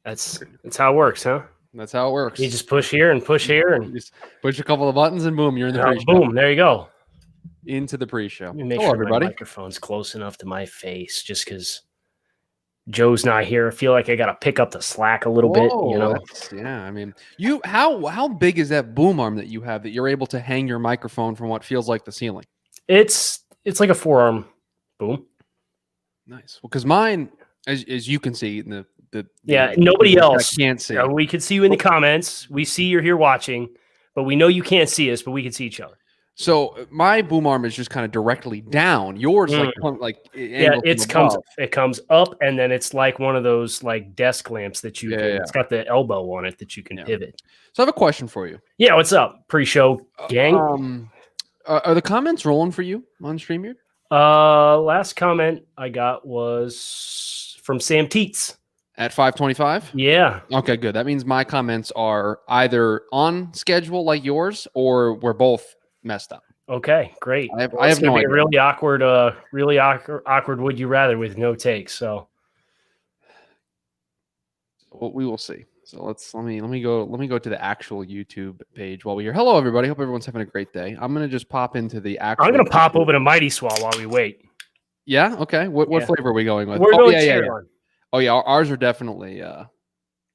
That's how it works, huh? That's how it works. You just push here and you just push a couple of buttons and boom, you're in the pre-show. Boom, there you go. Into the pre-show. Make sure everybody. My microphone's close enough to my face, just because Joe's not here. I feel like I got to pick up the slack a little bit. You know. Yeah, I mean, how big is that boom arm that you have that you're able to hang your microphone from what feels like the ceiling? It's like a forearm boom. Nice. Well, because mine, as you can see in the nobody else can't see. We can see you in the comments. We see you're here watching, but we know you can't see us, but we can see each other. So my boom arm is just kind of directly down. Yours it comes up, and then it's like one of those like desk lamps that you can. It's got the elbow on it that you can pivot. So I have a question for you. Yeah, what's up, pre-show gang? Are the comments rolling for you on StreamYard? Last comment I got was from Sam Teets. At 5:25? Yeah. Okay, good. That means my comments are either on schedule like yours, or we're both messed up. Okay, great. I have no idea. A really awkward would you rather with no takes. So we will see. So let me go to the actual YouTube page while we're here. Hello, everybody. Hope everyone's having a great day. I'm gonna just pop into the actual. I'm gonna pop over to Mighty Swell while we wait. Yeah. Okay. What flavor are we going with? We're going cherry one. Oh yeah, ours are definitely.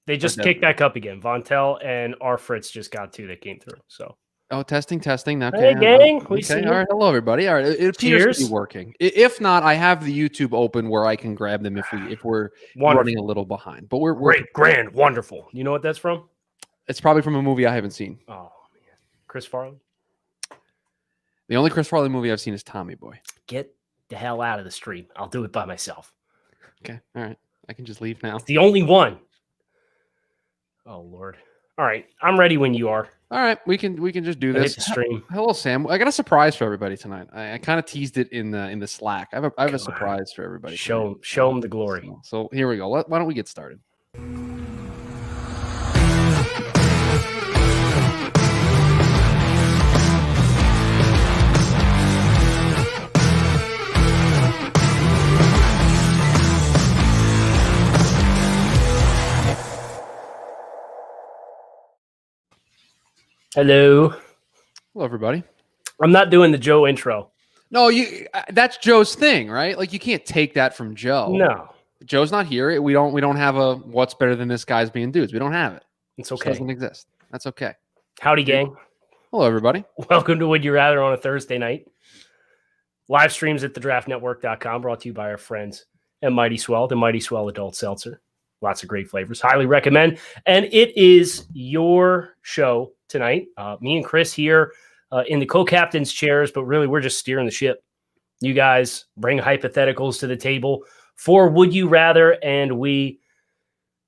They just kicked back up again. Vontel and our Fritz just got two that came through. So. Oh, testing. Okay. Hey, gang. Okay. All right. Hello, everybody. All right. It appears to be working. If not, I have the YouTube open where I can grab them if we're running a little behind. But we're great, grand, wonderful. You know what that's from? It's probably from a movie I haven't seen. Oh man, Chris Farley. The only Chris Farley movie I've seen is Tommy Boy. Get the hell out of the stream. I'll do it by myself. Okay. All right. I can just leave now. It's the only one. Oh Lord. All right. I'm ready when you are. All right, we can just do this. Hit the stream. Hello, Sam. I got a surprise for everybody tonight. I kind of teased it in the Slack. I have a surprise for everybody. Show them the glory. So here we go. Why don't we get started? Hello, everybody. I'm not doing the Joe intro. No, that's Joe's thing, right? Like you can't take that from Joe. No, Joe's not here. We don't have a what's better than this guy's being dudes. We don't have it. It's okay. It doesn't exist. That's okay. Howdy, gang. Hello, everybody. Welcome to Would You Rather on a Thursday night. Live streams at thedraftnetwork.com, brought to you by our friends at Mighty Swell, the Mighty Swell Adult Seltzer. Lots of great flavors. Highly recommend. And it is your show tonight. Me and Chris here in the co-captain's chairs, but really we're just steering the ship. You guys bring hypotheticals to the table for Would You Rather, and we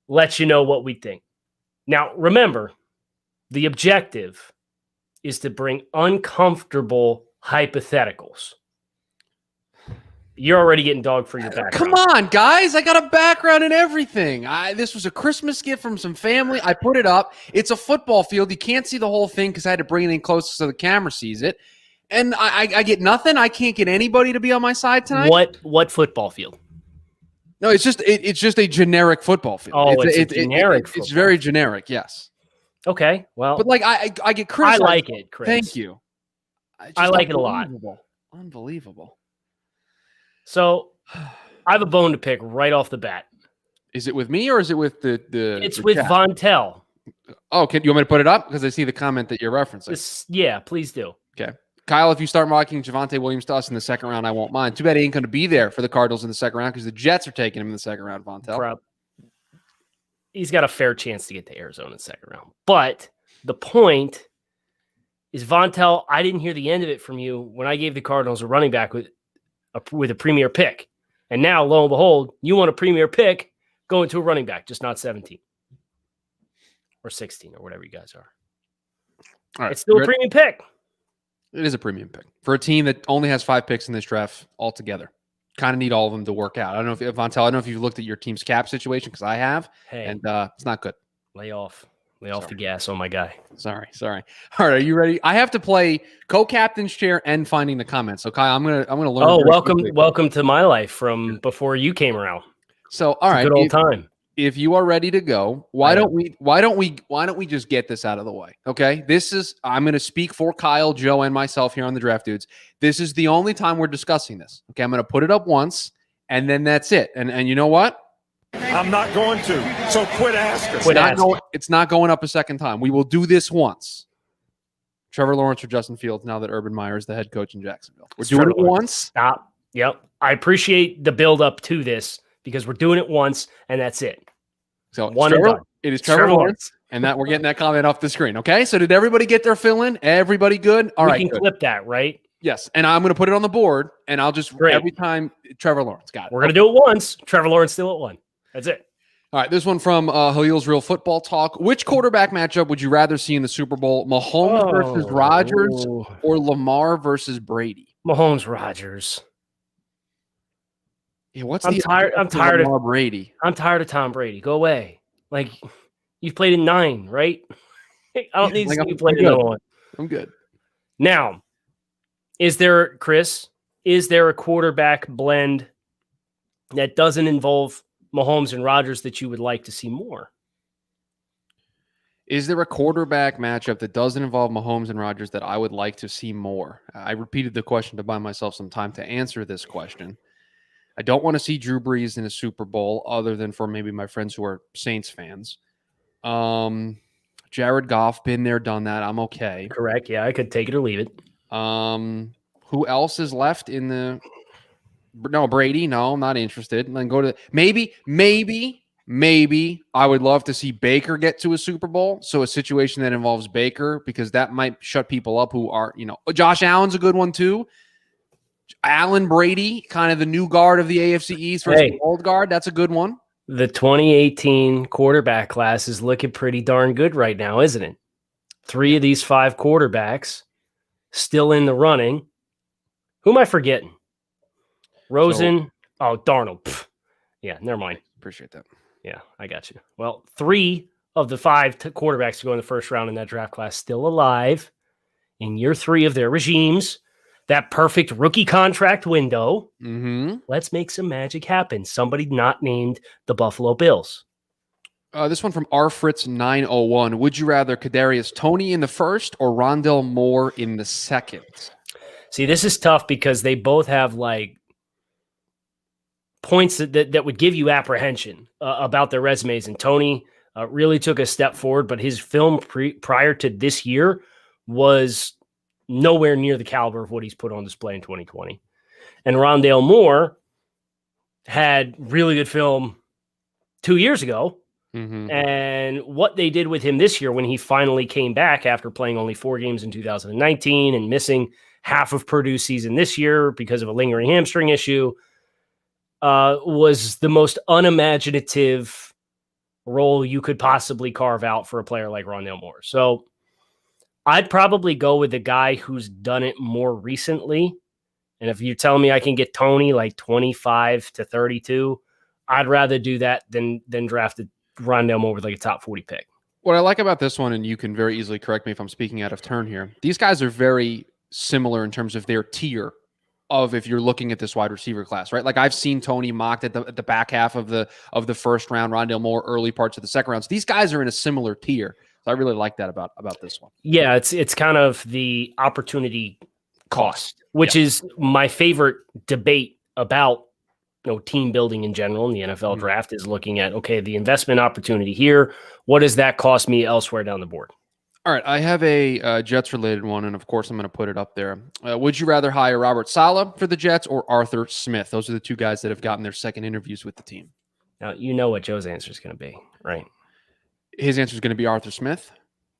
let you know what we think. Now, remember, the objective is to bring uncomfortable hypotheticals. You're already getting dogged for your background. Come on, guys. I got a background and everything. This was a Christmas gift from some family. I put it up. It's a football field. You can't see the whole thing because I had to bring it in close so the camera sees it. And I get nothing. I can't get anybody to be on my side tonight. What football field? No, it's just a generic football field. Oh, it's generic. It's very generic, yes. Okay, well. But like I get criticized. I like it, Chris. Thank you. I like it a lot. Unbelievable. So I have a bone to pick right off the bat. Is it with me or is it with the It's with chat? Vontel. Oh, you want me to put it up? Because I see the comment that you're referencing. Yeah, please do. Okay. Kyle, if you start mocking Javonte Williams to us in the second round, I won't mind. Too bad he ain't going to be there for the Cardinals in the second round because the Jets are taking him in the second round, Vontel. He's got a fair chance to get to Arizona in the second round. But the point is, Vontel, I didn't hear the end of it from you when I gave the Cardinals a running back with a premier pick. And now, lo and behold, you want a premier pick going to a running back, just not 17 or 16 or whatever you guys are. All right. It's still a premium pick. It is a premium pick for a team that only has 5 picks in this draft altogether. Kind of need all of them to work out. I don't know if Vontel, I don't know if you've looked at your team's cap situation because I have, and it's not good. Lay off the gas on my guy. Sorry. All right, are you ready? I have to play co-captain's chair and finding the comments. So Kyle, I'm gonna learn. Oh, welcome to my life from before you came around. So all right, good old time. if you are ready to go, why don't we just get this out of the way? Okay. I'm going to speak for Kyle, Joe, and myself here on the Draft Dudes. This is the only time we're discussing this. Okay. I'm going to put it up once and then that's it. And you know what? I'm not going to. So quit asking. It's not going up a second time. We will do this once. Trevor Lawrence or Justin Fields now that Urban Meyer is the head coach in Jacksonville. We're doing it once. Stop. Yep. I appreciate the build up to this because we're doing it once and that's it. So it is Trevor Lawrence, and that we're getting that comment off the screen. Okay. So did everybody get their fill in? Everybody good? All right. We can clip that, right? Yes. And I'm going to put it on the board and I'll just every time Trevor Lawrence got it. We're going to do it once. Trevor Lawrence still at one. That's it. All right, this one from Halil's Real Football Talk. Which quarterback matchup would you rather see in the Super Bowl? Mahomes versus Rodgers or Lamar versus Brady? Mahomes, Rodgers. Yeah, I'm tired of Lamar Brady. I'm tired of Tom Brady. Go away. Like, you've played in 9, right? I don't need to see you play another one. I'm good. Now, Chris, is there a quarterback blend that doesn't involve Mahomes and Rodgers that you would like to see more? Is there a quarterback matchup that doesn't involve Mahomes and Rodgers that I would like to see more? I repeated the question to buy myself some time to answer this question. I don't want to see Drew Brees in a Super Bowl other than for maybe my friends who are Saints fans. Jared Goff, been there, done that. I'm okay. Correct. Yeah, I could take it or leave it. Who else is left in the... No, Brady. No, I'm not interested. And then go to maybe I would love to see Baker get to a Super Bowl. So a situation that involves Baker, because that might shut people up who are, Josh Allen's a good one too. Allen Brady, kind of the new guard of the AFC East versus the old guard. That's a good one. The 2018 quarterback class is looking pretty darn good right now, isn't it? 3 of these 5 quarterbacks still in the running. Who am I forgetting? Rosen. Darnold. Pfft. Yeah, never mind. Appreciate that. Yeah, I got you. Well, 3 of the 5 quarterbacks to go in the first round in that draft class still alive in year 3 of their regimes. That perfect rookie contract window. Mm-hmm. Let's make some magic happen. Somebody not named the Buffalo Bills. This one from rfritz901. Would you rather Kadarius Toney in the first or Rondell Moore in the second? See, this is tough because they both have points that would give you apprehension about their resumes. And Toney really took a step forward, but his film prior to this year was nowhere near the caliber of what he's put on display in 2020. And Rondale Moore had really good film 2 years ago. Mm-hmm. And what they did with him this year when he finally came back after playing only 4 games in 2019 and missing half of Purdue's season this year because of a lingering hamstring issue, was the most unimaginative role you could possibly carve out for a player like Rondale Moore. So I'd probably go with the guy who's done it more recently. And if you're telling me I can get Toney 25 to 32, I'd rather do that than draft Rondale Moore with a top 40 pick. What I like about this one, and you can very easily correct me if I'm speaking out of turn here, these guys are very similar in terms of their tier of if you're looking at this wide receiver class, right? Like I've seen Toney mocked at the back half of the first round, Rondale Moore early parts of the second round. So these guys are in a similar tier. So I really like that about this one. Yeah, it's kind of the opportunity cost, which is my favorite debate about team building in general in the NFL draft is looking at, okay, the investment opportunity here. What does that cost me elsewhere down the board? All right, I have a Jets-related one, and of course I'm going to put it up there. Would you rather hire Robert Saleh for the Jets or Arthur Smith? Those are the 2 guys that have gotten their second interviews with the team. Now, you know what Joe's answer is going to be, right? His answer is going to be Arthur Smith?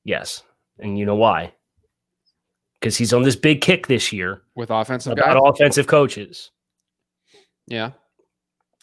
Yes, and you know why? Because he's on this big kick this year. With offensive guys? Offensive coaches. Yeah.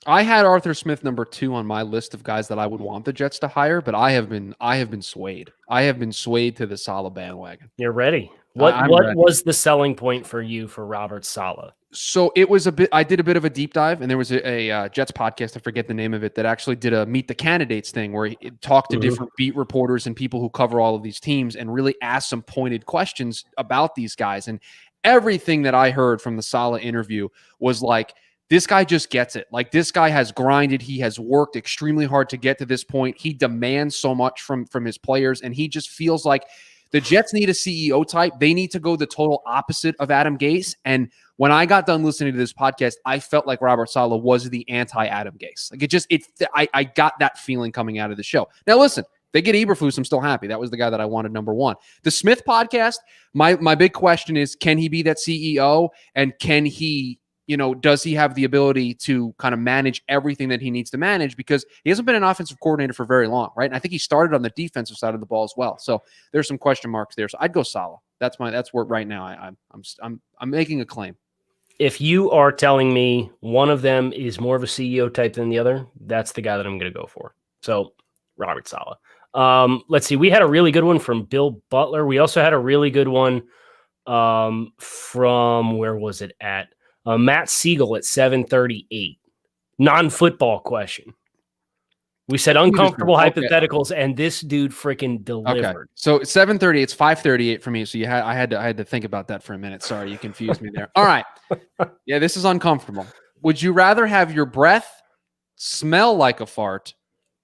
I had Arthur Smith number 2 on my list of guys that I would want the Jets to hire, but I have been swayed. I have been swayed to the Saleh bandwagon. You're ready. What was the selling point for you for Robert Saleh? So it was I did a bit of a deep dive, and there was a Jets podcast, I forget the name of it, that actually did a Meet the Candidates thing where it talked to different beat reporters and people who cover all of these teams and really asked some pointed questions about these guys. And everything that I heard from the Saleh interview was This guy just gets it. Like, this guy has grinded. He has worked extremely hard to get to this point. He demands so much from his players, and he just feels like the Jets need a CEO type. They need to go the total opposite of Adam Gase. And when I got done listening to this podcast, I felt like Robert Saleh was the anti-Adam Gase. Like, I got that feeling coming out of the show. Now, listen, they get Eberflus, I'm still happy. That was the guy that I wanted number one. The Smith podcast, my big question is, can he be that CEO? And can he, does he have the ability to kind of manage everything that he needs to manage? Because he hasn't been an offensive coordinator for very long, right? And I think he started on the defensive side of the ball as well. So there's some question marks there. So I'd go Saleh. That's where right now I'm making a claim. If you are telling me one of them is more of a CEO type than the other, that's the guy that I'm going to go for. So Robert Saleh. Let's see. We had a really good one from Bill Butler. We also had a really good one from, where was it at? Matt Siegel at 738. Non-football question. We said uncomfortable hypotheticals, and this dude freaking delivered. Okay. So 7:30, it's 5:38 for me. So I had to think about that for a minute. Sorry, you confused me there. All right. Yeah, this is uncomfortable. Would you rather have your breath smell like a fart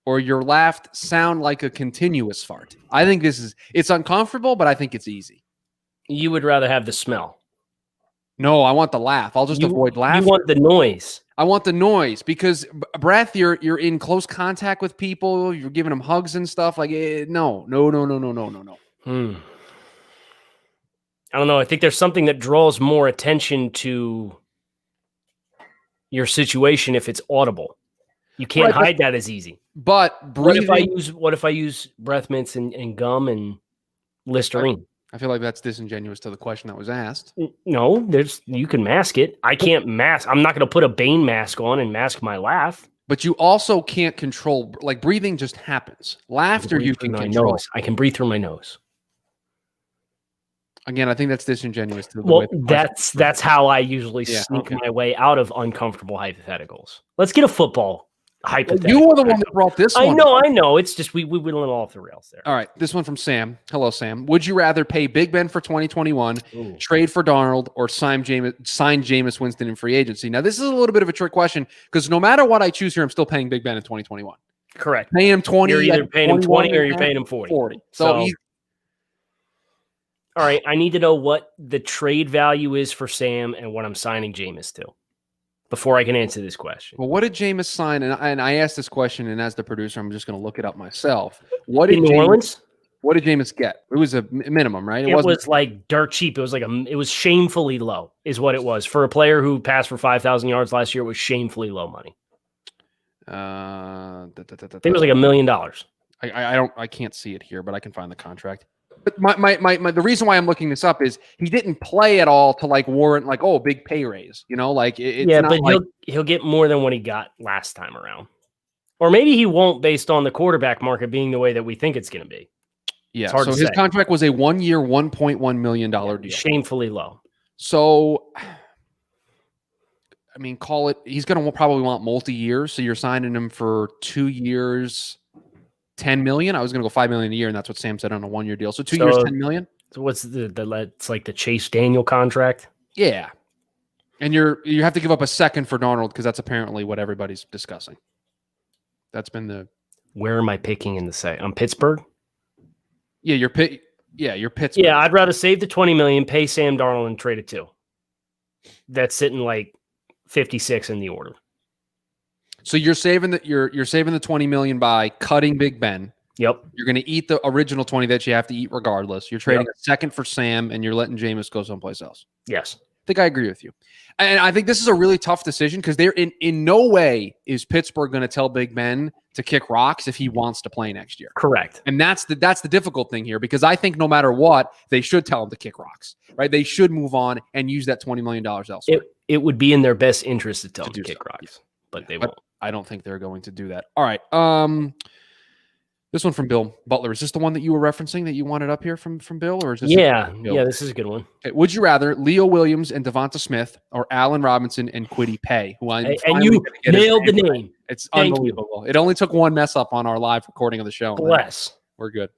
or your laugh sound like a continuous fart? I think it's uncomfortable, but I think it's easy. You would rather have the smell. No, I want the laugh. I'll just avoid laughter. You want the noise. I want the noise because breath, you're in close contact with people. You're giving them hugs and stuff. Like, no. I don't know. I think there's something that draws more attention to your situation if it's audible. You can't hide that as easy. But breathing, what if I use breath mints and gum and Listerine? I feel like that's disingenuous to the question that was asked. No, you can mask it. I can't mask. I'm not going to put a Bane mask on and mask my laugh. But you also can't control, like, breathing just happens. Laughter you can control. Nose. I can breathe through my nose. Again, I think that's disingenuous to the way that's how I usually sneak my way out of uncomfortable hypotheticals. Let's get a football hypothetical. You were the one that brought this one. I know. It's just we went off the rails there. All right, this one from Sam. Hello, Sam. Would you rather pay Big Ben for 2021, trade for Darnold, or sign Jameis Winston in free agency? Now, this is a little bit of a trick question because no matter what I choose here, I'm still paying Big Ben in 2021. Correct. Pay him 20. You're either paying him 20 or you're paying him 40. So all right, I need to know what the trade value is for Sam and what I'm signing Jameis to before I can answer this question. Well, what did Jameis sign? And I asked this question, and as the producer, I'm just going to look it up myself. What did New Orleans? What did Jameis get? It was a minimum, right? It was like dirt cheap. It was it was shamefully low, is what it was for a player who passed for 5,000 yards last year. It was shamefully low money. I think it was like $1 million. I can't see it here, but I can find the contract. But the reason why I'm looking this up is he didn't play at all to warrant big pay raise. But he'll get more than what he got last time around, or maybe he won't based on the quarterback market being the way that we think it's going to be. Yeah. So his contract was a 1-year, $1.1 million deal. Shamefully low. So, I mean, call it. He's going to probably want multi-years. So you're signing him for 2 years. $10 million. I was going to go $5 million a year, and that's what Sam said on a 1-year deal. So 2 years, $10 million. So what's it's like the Chase Daniel contract? Yeah, and you have to give up a second for Darnold because that's apparently what everybody's discussing. That's been the. Where am I picking in the say? On Pittsburgh. Yeah, you're Pittsburgh. Yeah, I'd rather save the $20 million, pay Sam Darnold, and trade it too. That's sitting 56 in the order. So you're saving the $20 million by cutting Big Ben. Yep. You're going to eat the original 20 that you have to eat regardless. You're trading a second for Sam, and you're letting Jameis go someplace else. Yes. I think I agree with you. And I think this is a really tough decision because they're in no way is Pittsburgh going to tell Big Ben to kick rocks if he wants to play next year. Correct. And that's the difficult thing here because I think no matter what, they should tell him to kick rocks, right? They should move on and use that $20 million elsewhere. It would be in their best interest to tell him to kick rocks, but they won't. I don't think they're going to do that. All right. This one from Bill Butler. Is this the one that you were referencing that you wanted up here from Bill? Or is this this is a good one. Okay. Would you rather Leo Williams and Devonta Smith or Allen Robinson and Kwity Paye? And you nailed the name. It's unbelievable. It only took one mess up on our live recording of the show. Bless. We're good.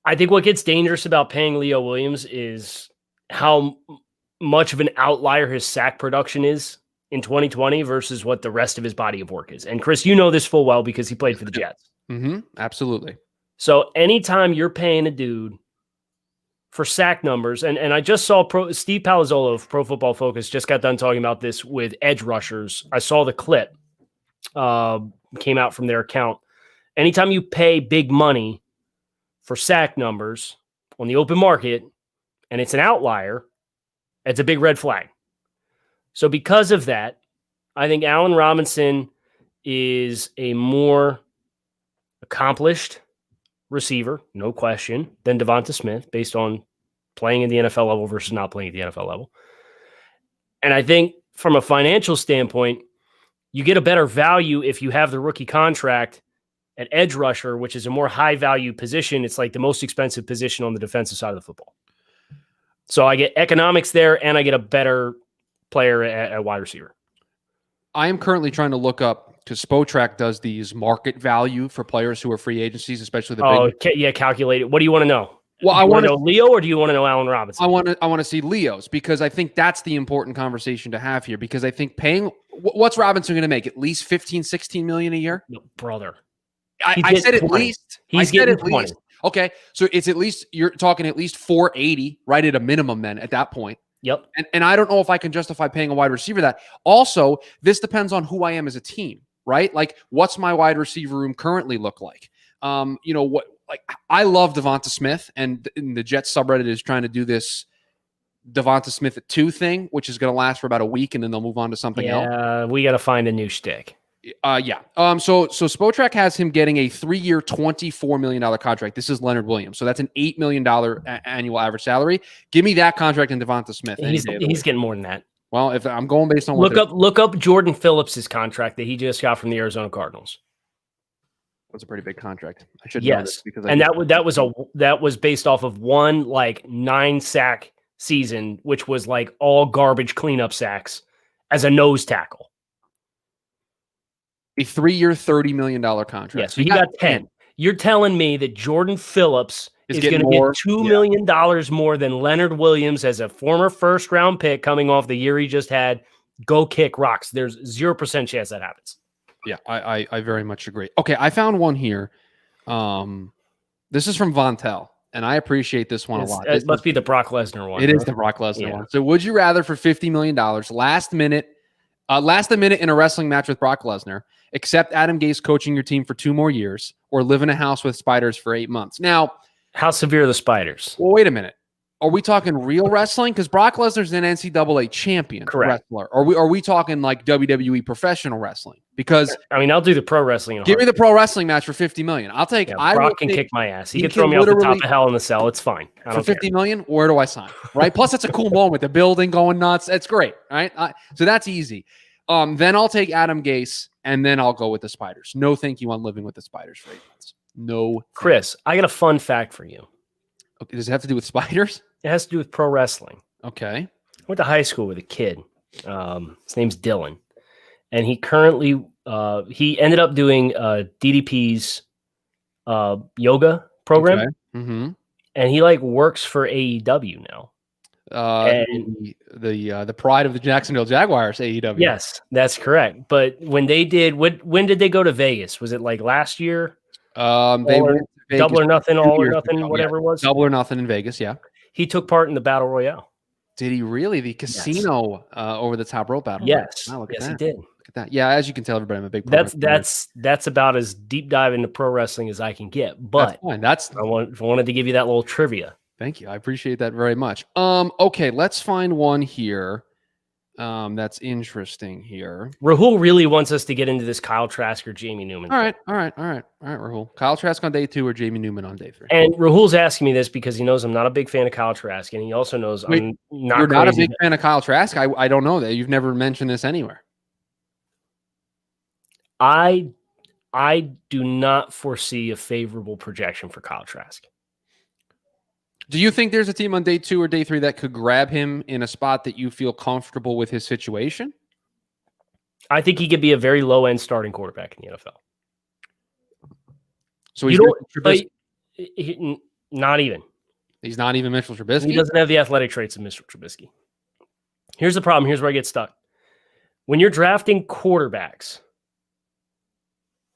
I think what gets dangerous about paying Leo Williams is how much of an outlier his sack production is in 2020 versus what the rest of his body of work is. And Chris, you know this full well because he played for the Jets. Absolutely. So anytime you're paying a dude for sack numbers, and I just saw Steve Palazzolo of Pro Football Focus just got done talking about this with edge rushers. I saw the clip came out from their account. Anytime you pay big money for sack numbers on the open market, and it's an outlier, it's a big red flag. So because of that, I think Allen Robinson is a more accomplished receiver, no question, than Devonta Smith based on playing in the NFL level versus not playing at the NFL level. And I think from a financial standpoint, you get a better value if you have the rookie contract at edge rusher, which is a more high value position. It's like the most expensive position on the defensive side of the football. So I get economics there and I get a better player at wide receiver. I am currently trying to look up, because Spotrac does these market value for players who are free agencies, especially the big. Calculate it. What do you want to know? Well, I want to know Leo, or do you want to know Allen Robinson? I want to see Leo's, because I think that's the important conversation to have here, because I think paying what's Robinson going to make? At least 15, 16 million a year? No, brother. I said at 20. least. He's getting 20. Least. Okay, so it's at least, you're talking at least 480, right, at a minimum then at that point. Yep. And I don't know if I can justify paying a wide receiver that. Also, this depends on who I am as a team, right? Like, what's my wide receiver room currently look like? What? Like, I love Devonta Smith, and the Jets subreddit is trying to do this Devonta Smith at 2 thing, which is going to last for about a week, and then they'll move on to something else. Yeah, we got to find a new shtick. So Spotrac has him getting a 3-year, $24 million contract. This is Leonard Williams. So that's an $8 million annual average salary. Give me that contract and Devonta Smith. He's getting more than that. Well, if I'm going based on look up Jordan Phillips's contract that he just got from the Arizona Cardinals. Was a pretty big contract. I should know this because that was based off of one 9-sack season, which was like all garbage cleanup sacks as a nose tackle. A 3-year, $30 million contract. Yeah, so he got 10. You're telling me that Jordan Phillips is going to get $2 million more than Leonard Williams as a former first-round pick coming off the year he just had? Go kick rocks. There's 0% chance that happens. Yeah, I very much agree. Okay, I found one here. This is from Vontel, and I appreciate this one a lot. It must be the Brock Lesnar one. It is the Brock Lesnar one. So would you rather for $50 million, last minute in a wrestling match with Brock Lesnar, accept Adam Gase coaching your team for 2 more years, or live in a house with spiders for 8 months? Now, how severe are the spiders? Well, wait a minute. Are we talking real wrestling? Because Brock Lesnar's an NCAA champion wrestler. Are we talking like WWE professional wrestling? Because I'll do the pro wrestling. Give me the pro wrestling match for $50 million. I'll take. Brock can kick my ass. He can throw me off the top of hell in the cell. It's fine. For $50 million, where do I sign? Right. Plus, it's a cool moment. The building going nuts. It's great. Right. So that's easy. Then I'll take Adam Gase, and then I'll go with the spiders. No, thank you on living with the spiders for 8 months. No, Chris. I got a fun fact for you. Okay, does it have to do with spiders? It has to do with pro wrestling. Okay. I went to high school with a kid. His name's Dylan. And he currently, he ended up doing DDP's yoga program. Okay. Mm-hmm. And he works for AEW now. The pride of the Jacksonville Jaguars, AEW. Yes, that's correct. But when they did, when did they go to Vegas? Was it last year? They went Vegas, Double or Nothing, All or Nothing, whatever it was. Double or Nothing in Vegas, yeah. He took part in the Battle Royale. Did he really? The casino over the top rope battle? Yes. Wow, yes, he did. Look at that. Yeah, as you can tell, everybody, I'm a big that's about as deep dive into pro wrestling as I can get. But that's fine. I wanted to give you that little trivia. Thank you. I appreciate that very much. Okay, let's find one here. That's interesting here. Rahul really wants us to get into this Kyle Trask or Jamie Newman. All right, Rahul. Kyle Trask on day 2 or Jamie Newman on day 3? And Rahul's asking me this because he knows I'm not a big fan of Kyle Trask, and he also knows I'm not. You're not a big fan of Kyle Trask? I don't know that. You've never mentioned this anywhere. I do not foresee a favorable projection for Kyle Trask. Do you think there's a team on day 2 or day 3 that could grab him in a spot that you feel comfortable with his situation? I think he could be a very low-end starting quarterback in the NFL. So Not even. He's not even Mitchell He Trubisky? doesn't have the athletic traits of Mr. Trubisky. Here's the problem. Here's where I get stuck. When you're drafting quarterbacks,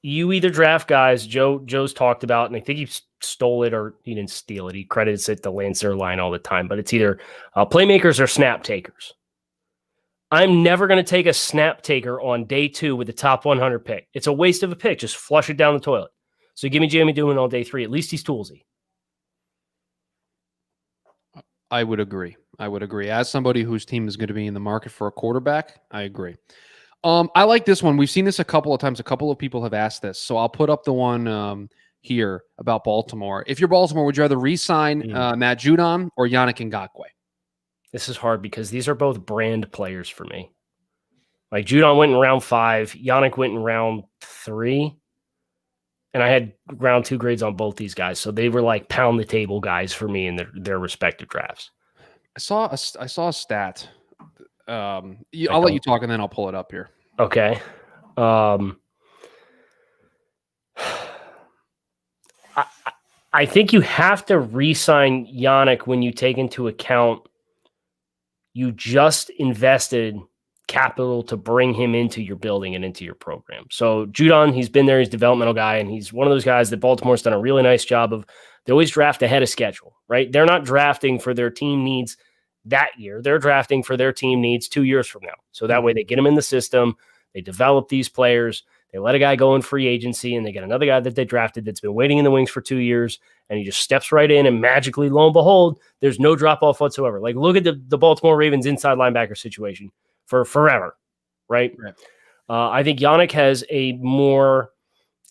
you either draft guys Joe's talked about, and I think he stole it or he didn't steal it. He credits it to Lancer line all the time, but it's either playmakers or snap takers. I'm never going to take a snap taker on day 2 with the top 100 pick. It's a waste of a pick. Just flush it down the toilet. So give me Jamie Newman on day 3. At least he's toolsy. I would agree. As somebody whose team is going to be in the market for a quarterback, I agree. I like this one. We've seen this a couple of times. A couple of people have asked this. So I'll put up the one here about Baltimore. If you're Baltimore, would you rather re-sign Matt Judon or Yannick Ngakoue? This is hard because these are both brand players for me. Like Judon went in round 5. Yannick went in round 3. And I had round 2 grades on both these guys. So they were like pound the table guys for me in their respective drafts. I saw a stat. I'll let you talk and then I'll pull it up here. Okay. I think you have to re-sign Yannick when you take into account you just invested capital to bring him into your building and into your program. So Judon, he's been there, he's a developmental guy, and he's one of those guys that Baltimore's done a really nice job of. They always draft ahead of schedule, right? They're not drafting for their team needs that year. They're drafting for their team needs 2 years from now. So that way they get them in the system, they develop these players, they let a guy go in free agency, and they get another guy that they drafted that's been waiting in the wings for 2 years, and he just steps right in, and magically, lo and behold, there's no drop-off whatsoever. Like, look at the Baltimore Ravens inside linebacker situation for forever, right? I think Yannick has a more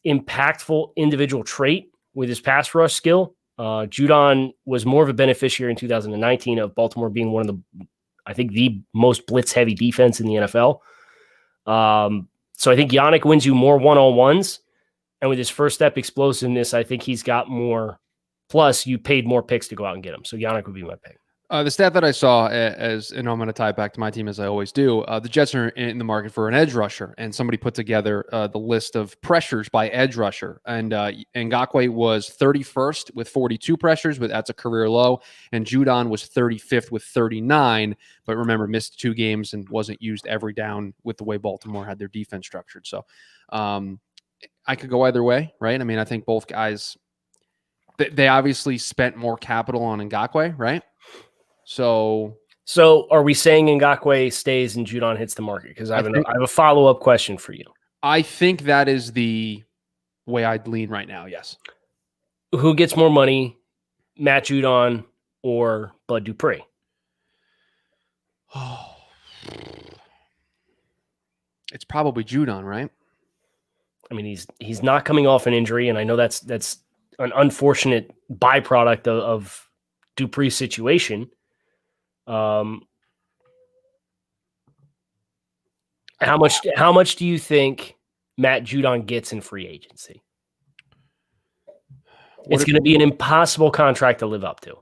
impactful individual trait with his pass rush skill. Judon was more of a beneficiary in 2019 of Baltimore being one of the most blitz-heavy defense in the NFL. So I think Yannick wins you more one-on-ones, and with his first step explosiveness, I think he's got more. Plus, you paid more picks to go out and get him. So Yannick would be my pick. The stat that I saw, and I'm going to tie it back to my team as I always do, the Jets are in the market for an edge rusher, and somebody put together the list of pressures by edge rusher, and Ngakoue was 31st with 42 pressures, but that's a career low, and Judon was 35th with 39, but remember, missed 2 games and wasn't used every down with the way Baltimore had their defense structured. So I could go either way, right? I mean, I think both guys, they obviously spent more capital on Ngakoue, right? So are we saying Ngakoue stays and Judon hits the market? Because I have a follow-up question for you. I think that is the way I'd lean right now, yes. Who gets more money, Matt Judon or Bud Dupree? Oh, it's probably Judon, right? I mean, he's not coming off an injury, and I know that's an unfortunate byproduct of Dupree's situation. How much do you think Matt Judon gets in free agency? It's going to be an impossible contract to live up to.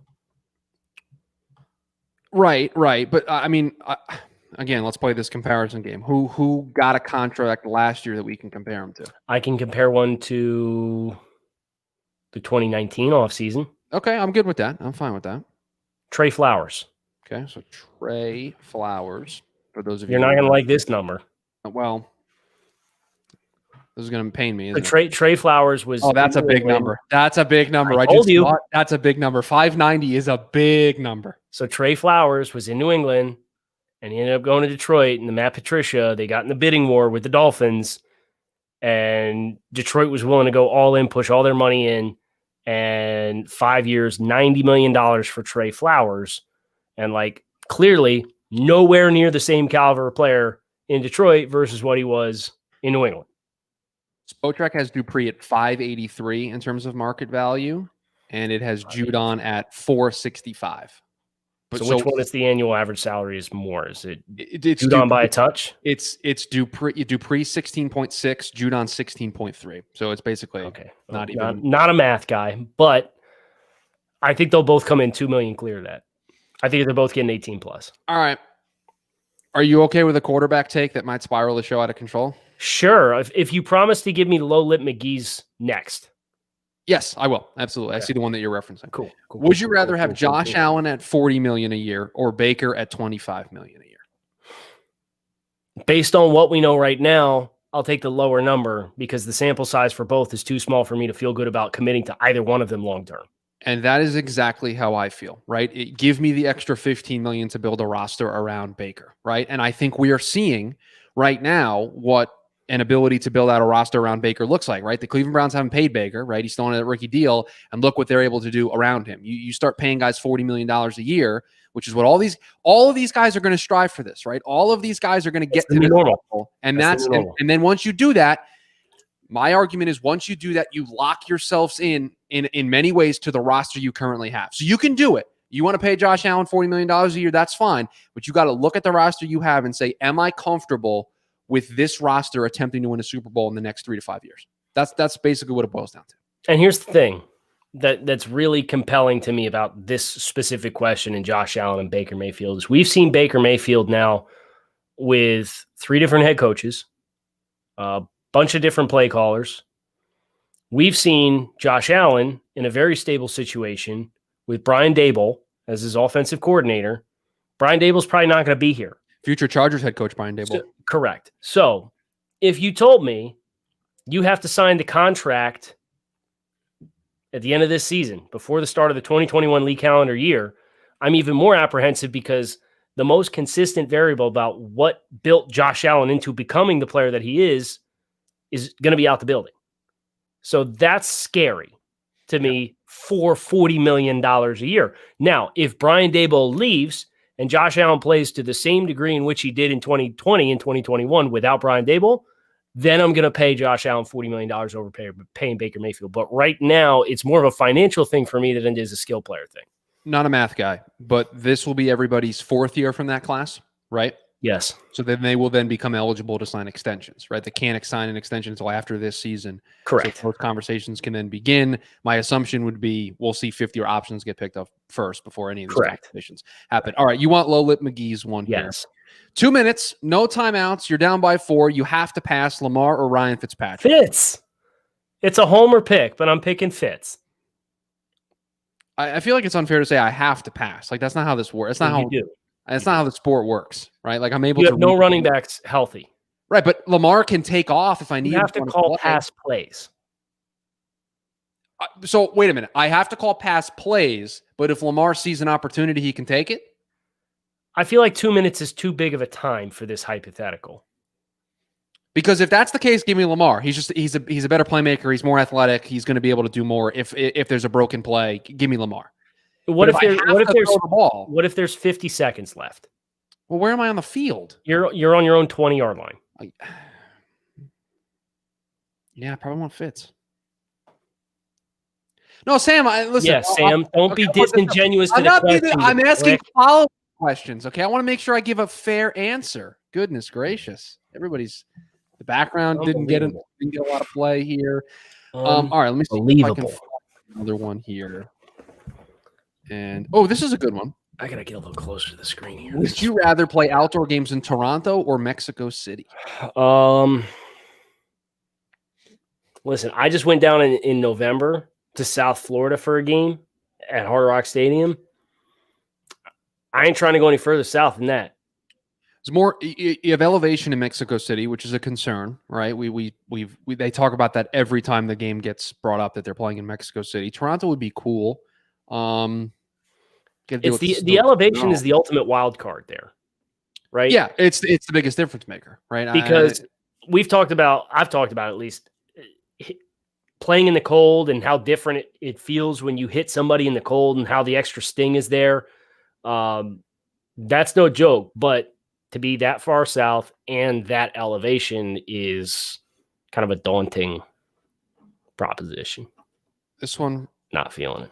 Right. But I mean, again, let's play this comparison game. Who got a contract last year that we can compare him to? I can compare one to the 2019 offseason. Okay, I'm good with that. I'm fine with that. Trey Flowers. Okay, so Trey Flowers. For those of you, you're not going to like this number. Well, this is going to pain me. Isn't it? Trey Flowers was. Oh, that's a big number. That's a big number. I told you. That's a big number. 590 is a big number. So Trey Flowers was in New England, and he ended up going to Detroit. And the Matt Patricia, they got in the bidding war with the Dolphins, and Detroit was willing to go all in, push all their money in, and 5 years, $90 million for Trey Flowers. And like clearly nowhere near the same caliber of player in Detroit versus what he was in New England. Spotrac has Dupree at 583 in terms of market value, and it has Judon at 465. So which one is the annual average salary is more? Is it's Judon Dupree, by a touch? It's Dupree 16.6, Judon 16.3. So it's basically not a math guy, but I think they'll both come in 2 million clear of that. I think they're both getting 18 plus. All right. Are you okay with a quarterback take that might spiral the show out of control? Sure. If you promise to give me Low Lip McGee's next. Yes, I will. Absolutely. Okay. I see the one that you're referencing. Cool. Would you rather have Josh Allen at $40 million a year or Baker at $25 million a year? Based on what we know right now, I'll take the lower number because the sample size for both is too small for me to feel good about committing to either one of them long term. And that is exactly how I feel, right? Give me the extra $15 million to build a roster around Baker, right? And I think we are seeing right now what an ability to build out a roster around Baker looks like, right? The Cleveland Browns haven't paid Baker, right? He's still on a rookie deal, and look what they're able to do around him. You start paying guys $40 million a year, which is what all of these guys are going to strive for this, right? All of these guys are going to get to the normal level, and and then once you do that, my argument is once you do that, you lock yourselves in many ways to the roster you currently have. So you can do it. You want to pay Josh Allen $40 million a year, that's fine. But you got to look at the roster you have and say, am I comfortable with this roster attempting to win a Super Bowl in the next 3 to 5 years? That's basically what it boils down to. And here's the thing that's really compelling to me about this specific question in Josh Allen and Baker Mayfield is we've seen Baker Mayfield now with 3 different head coaches, a bunch of different play callers. We've seen Josh Allen in a very stable situation with Brian Daboll as his offensive coordinator. Brian Daboll's probably not going to be here. Future Chargers head coach Brian Daboll. So, correct. So if you told me you have to sign the contract at the end of this season, before the start of the 2021 league calendar year, I'm even more apprehensive because the most consistent variable about what built Josh Allen into becoming the player that he is going to be out the building. So that's scary to me for $40 million a year. Now, if Brian Daboll leaves and Josh Allen plays to the same degree in which he did in 2020 and 2021 without Brian Daboll, then I'm going to pay Josh Allen $40 million over paying Baker Mayfield. But right now, it's more of a financial thing for me than it is a skill player thing. Not a math guy, but this will be everybody's 4th year from that class, right? Yes. So then they will then become eligible to sign extensions, right? They can't sign an extension until after this season. Correct. So those conversations can then begin. My assumption would be we'll see 50-year options get picked up first before any of these conversations happen. All right, you want Low Lip McGee's one here. Yes. 2 minutes, no timeouts. You're down by 4. You have to pass Lamar or Ryan Fitzpatrick. Fitz. It's a homer pick, but I'm picking Fitz. I feel like it's unfair to say I have to pass. Like that's not how this works. It's not how you do. That's not how the sport works, right? Like I'm able to. You have no running backs healthy, right? But Lamar can take off if I need. You have to call pass plays. So wait a minute. I have to call pass plays, but if Lamar sees an opportunity, he can take it. I feel like 2 minutes is too big of a time for this hypothetical. Because if that's the case, give me Lamar. He's a better playmaker. He's more athletic. He's going to be able to do more. If there's a broken play, give me Lamar. What if there's 50 seconds left? Well, where am I on the field? You're on your own 20-yard line. Yeah, I probably want Fitz. No, Sam. Listen. Yeah, Sam. Don't be disingenuous to the question. I'm asking follow-up questions. Okay, I want to make sure I give a fair answer. Goodness gracious, the background didn't get a lot of play here. All right, let me see if I can find another one here. And this is a good one. I gotta get a little closer to the screen here. Would you rather play outdoor games in Toronto or Mexico City? Listen, I just went down in November to South Florida for a game at Hard Rock Stadium. I ain't trying to go any further south than that. It's more you have elevation in Mexico City, which is a concern, right? They talk about that every time the game gets brought up that they're playing in Mexico City. Toronto would be cool. It's the elevation is the ultimate wild card there, right? Yeah, it's the biggest difference maker, right? Because I've talked about at least playing in the cold and how different it feels when you hit somebody in the cold and how the extra sting is there. That's no joke, but to be that far south and that elevation is kind of a daunting proposition. This one, not feeling it.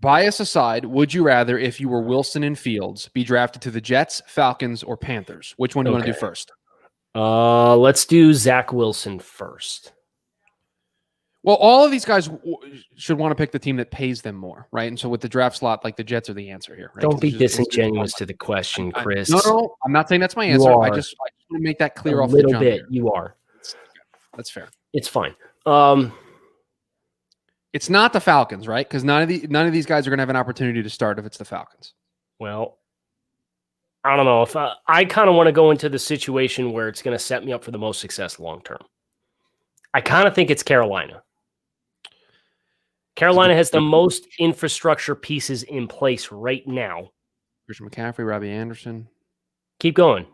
Bias aside, would you rather, if you were Wilson and Fields, be drafted to the Jets, Falcons, or Panthers? Which one do you want to do first? Let's do Zach Wilson first. Well, all of these guys should want to pick the team that pays them more, right? And so with the draft slot, like the Jets are the answer here. Right? Don't be disingenuous to the question, Chris. No, I'm not saying that's my answer. I just want to make that clear off the jump. A little bit, you are. That's fair. It's fine. It's not the Falcons, right? Because none of these guys are going to have an opportunity to start if it's the Falcons. Well, I don't know. If I kind of want to go into the situation where it's going to set me up for the most success long term. I kind of think it's Carolina. Carolina has the most infrastructure pieces in place right now. Christian McCaffrey, Robbie Anderson. Keep going.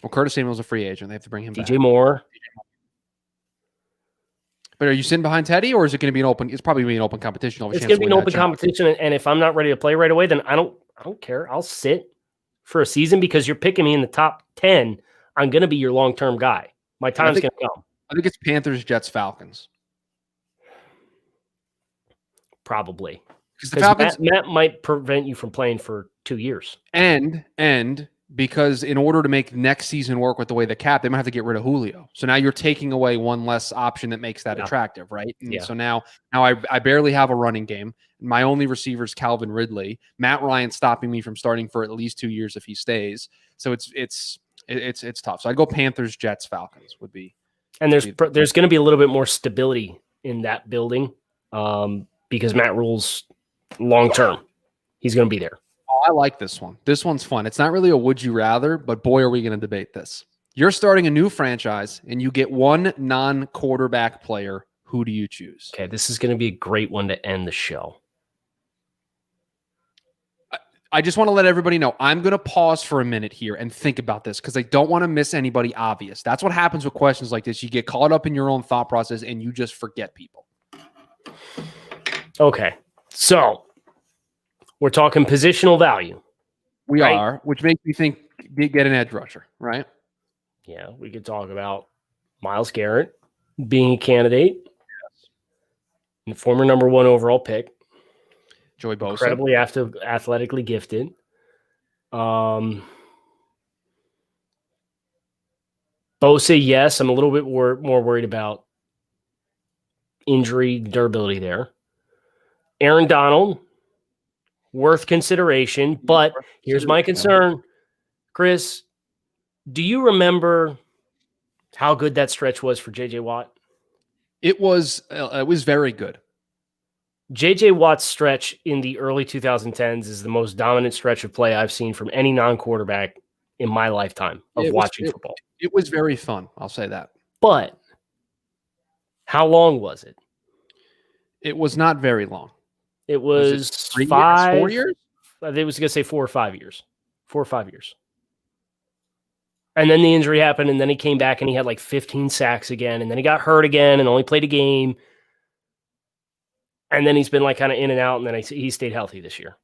Well, Curtis Samuel's a free agent. They have to bring him back. DJ Moore. But are you sitting behind Teddy, or is it going to be an open? It's probably going to be an open competition. It's going to be an open competition, and if I'm not ready to play right away, then I don't care. I'll sit for a season because you're picking me in the top 10. I'm going to be your long-term guy. My time's going to come. I think it's Panthers, Jets, Falcons. Probably. Because the Falcons, Matt might prevent you from playing for 2 years. And because in order to make next season work with the way the cap, they might have to get rid of Julio. So now you're taking away one less option that makes that attractive, right? And so now I barely have a running game. My only receiver is Calvin Ridley. Matt Ryan stopping me from starting for at least 2 years if he stays. So it's tough. So I'd go Panthers, Jets, Falcons would be. And there's going to be a little bit more stability in that building because Matt Rule's long term. He's going to be there. Oh, I like this one. This one's fun. It's not really a would you rather, but boy, are we going to debate this. You're starting a new franchise and you get one non-quarterback player. Who do you choose? Okay, this is going to be a great one to end the show. I just want to let everybody know I'm going to pause for a minute here and think about this because I don't want to miss anybody obvious. That's what happens with questions like this. You get caught up in your own thought process and you just forget people. Okay, so we're talking positional value. We are, which makes me think get an edge rusher, right? Yeah, we could talk about Myles Garrett being a candidate. Yes. And former number 1 overall pick. Joey Bosa. Incredibly athletically gifted. Bosa, yes. I'm a little bit more worried about injury durability there. Aaron Donald, worth consideration, but here's my concern. Chris, do you remember how good that stretch was for J.J. Watt? It was very good. J.J. Watt's stretch in the early 2010s is the most dominant stretch of play I've seen from any non-quarterback in my lifetime of watching football. It was very fun. I'll say that. But how long was it? It was not very long. It was 4 years? I was going to say 4 or 5 years. 4 or 5 years. And then the injury happened, and then he came back, and he had like 15 sacks again, and then he got hurt again and only played a game. And then he's been like kind of in and out, and then he stayed healthy this year.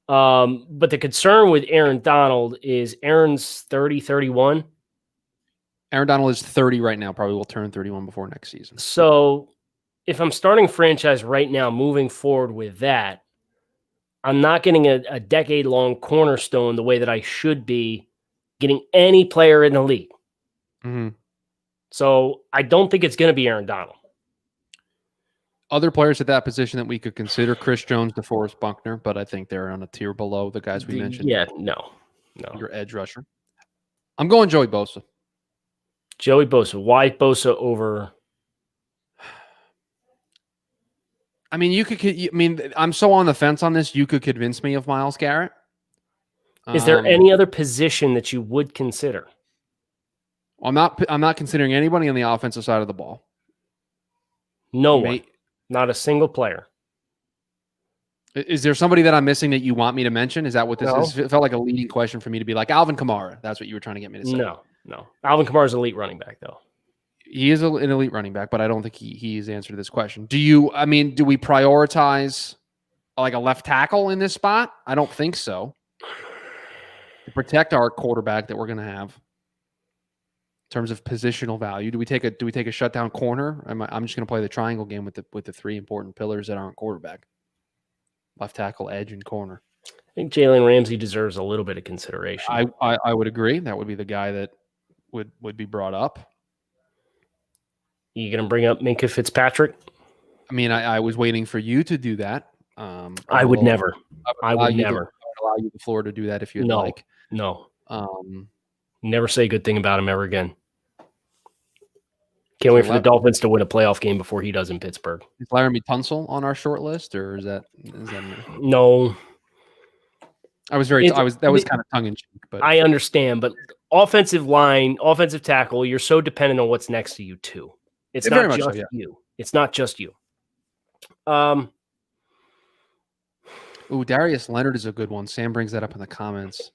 But the concern with Aaron Donald is Aaron's 30, 31. Aaron Donald is 30 right now, probably will turn 31 before next season. So if I'm starting franchise right now, moving forward with that, I'm not getting a decade-long cornerstone the way that I should be getting any player in the league. Mm-hmm. So I don't think it's going to be Aaron Donald. Other players at that position that we could consider, Chris Jones, DeForest Buckner, but I think they're on a tier below the guys we mentioned. Yeah, no. Your edge rusher. I'm going Joey Bosa. Joey Bosa. Why Bosa over? I mean, I'm so on the fence on this. You could convince me of Myles Garrett. Is there any other position that you would consider? I'm not considering anybody on the offensive side of the ball. No one. Not a single player. Is there somebody that I'm missing that you want me to mention? Is that what this is? It felt like a leading question for me to be like Alvin Kamara. That's what you were trying to get me to say. No. Alvin Kamara is an elite running back, though. He is an elite running back, but I don't think he's answered this question. Do we prioritize like a left tackle in this spot? I don't think so. To protect our quarterback that we're going to have. In terms of positional value, do we take a shutdown corner? I'm just going to play the triangle game with the 3 important pillars that aren't quarterback: left tackle, edge, and corner. I think Jalen Ramsey deserves a little bit of consideration. I would agree. That would be the guy that would be brought up. You going to bring up Minkah Fitzpatrick? I mean, I was waiting for you to do that. I would never. I would never. I would allow you the floor to do that if you'd like. No. Never say a good thing about him ever again. Can't wait for the Dolphins to win a playoff game before he does in Pittsburgh. Is Laramie Tunsil on our short list, or is that No. That was kind of tongue in cheek, but I understand. But offensive line, offensive tackle, you're so dependent on what's next to you too. It's not just you. It's not just you. Darius Leonard is a good one. Sam brings that up in the comments.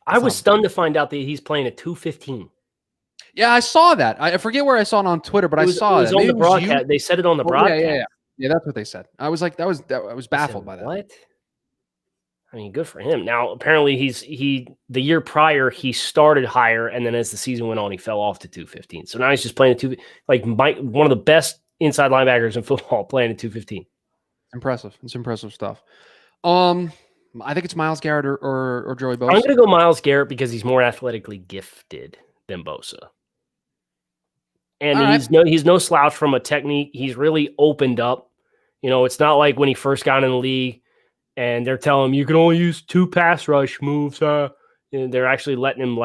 I was stunned to find out that he's playing at 215. Yeah, I saw that. I forget where I saw it on Twitter, but I saw it. It was on the broadcast. They said it on the broadcast. Yeah, that's what they said. I was like, I was baffled by that. What? I mean, good for him. Now, apparently, the year prior he started higher, and then as the season went on, he fell off to 215. So now he's just playing at one of the best inside linebackers in football, playing at 215. Impressive. It's impressive stuff. I think it's Myles Garrett or Joey Bosa. I'm going to go Myles Garrett because he's more athletically gifted than Bosa. And he's no slouch from a technique. He's really opened up. It's not like when he first got in the league and they're telling him you can only use 2 pass rush moves. They're actually letting him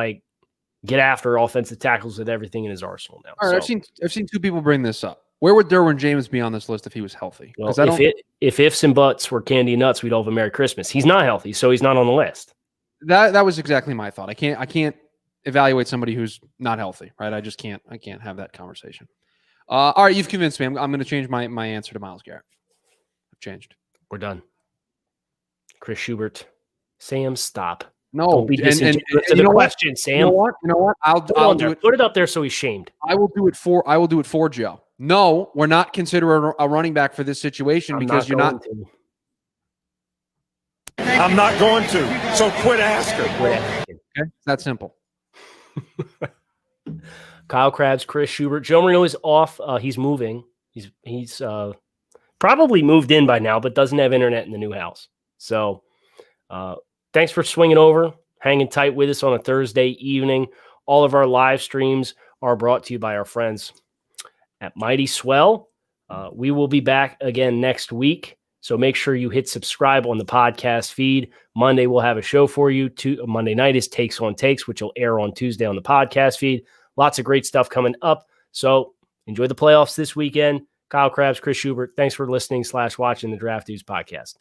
get after offensive tackles with everything in his arsenal now. All right, I've seen 2 people bring this up. Where would Derwin James be on this list if he was healthy? Well, if ifs and buts were candy and nuts, we'd all have a Merry Christmas. He's not healthy, so he's not on the list. That was exactly my thought. I can't evaluate somebody who's not healthy, right? I can't have that conversation. All right, you've convinced me. I'm going to change my answer to Myles Garrett. I've changed. We're done. Chris Schubert. Sam, stop. No, don't be disingenuous to the question, Sam. You know what? I'll do it. Put it up there so he's shamed. I will do it for Joe. No, we're not considering a running back for this situation because you're not. I'm not going to. So quit asking. Okay, it's that simple. Kyle Krabs, Chris Schubert. Joe Marino is off. He's moving. He's probably moved in by now, but doesn't have internet in the new house. So thanks for swinging over, hanging tight with us on a Thursday evening. All of our live streams are brought to you by our friends at Mighty Swell. We will be back again next week. So make sure you hit subscribe on the podcast feed. Monday, we'll have a show for you. Monday night is Takes on Takes, which will air on Tuesday on the podcast feed. Lots of great stuff coming up. So enjoy the playoffs this weekend. Kyle Krabs, Chris Schubert, thanks for listening /watching the Draft Dudes podcast.